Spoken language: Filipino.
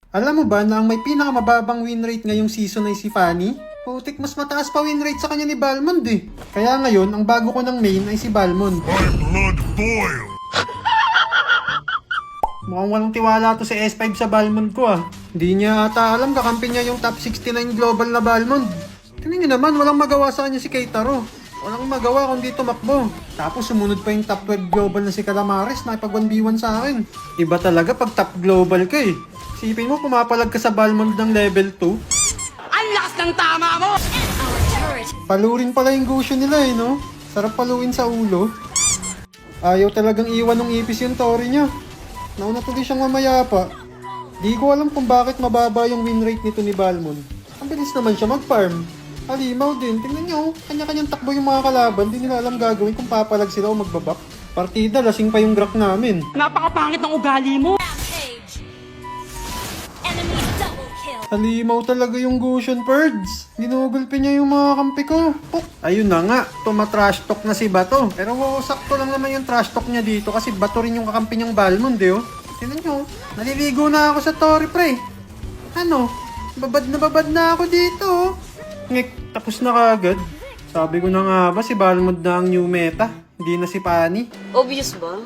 Alam mo ba na ang may pinakamababang win rate ngayong season ay si Fanny? Putik, mas mataas pa win rate sa kanya ni Balmond eh. Kaya ngayon, ang bago ko ng main ay si Balmond. My blood boil! Mukhang walang tiwala to si S5 sa Balmond ko ah. Hindi niya ata alam kakampi niya yung top 69 global na Balmond. Tingnan niyo naman, walang magawa sa kanya si Keitaro. Walang magawa kundi tumakbo. Tapos sumunod pa yung top 12 global na si Calamares na ipag 1v1 sa akin. Iba talaga pag top global ka eh. Isipin mo, pumapalag ka sa Balmond ng level 2. Ang lakas ng tama mo! Palurin pala yung gusyo nila eh, no? Sarap paluin sa ulo. Ayaw talagang iwan ng ipis yung tori niya. Nauna tuloy siyang mamayapa. Di ko alam kung bakit mababa yung win rate nito ni Balmond. Ang bilis naman siya mag-farm. Halimaw din. Tingnan niyo, kanya-kanyang takbo yung mga kalaban. Di nila alam gagawin kung papalag sila o magbabak. Partida, lasing pa yung Grak namin. Napakapangit ng ugali mo! Halimaw talaga yung Gusion Birds. Ginugulpi niya yung mga kampi ko. Puk! Ayun na nga, tumatrash talk na si Bato. Pero sakto lang naman yung trash talk niya dito kasi Bato rin yung kakampi niyang Balmond eh. Oh. Tignan niyo, naliligo na ako sa Tori pre. Ano? Babad na ako dito. Oh. Ngek, tapos na kagad. Sabi ko na nga ba si Balmond na ang new meta, hindi na si Fanny. Obvious ba?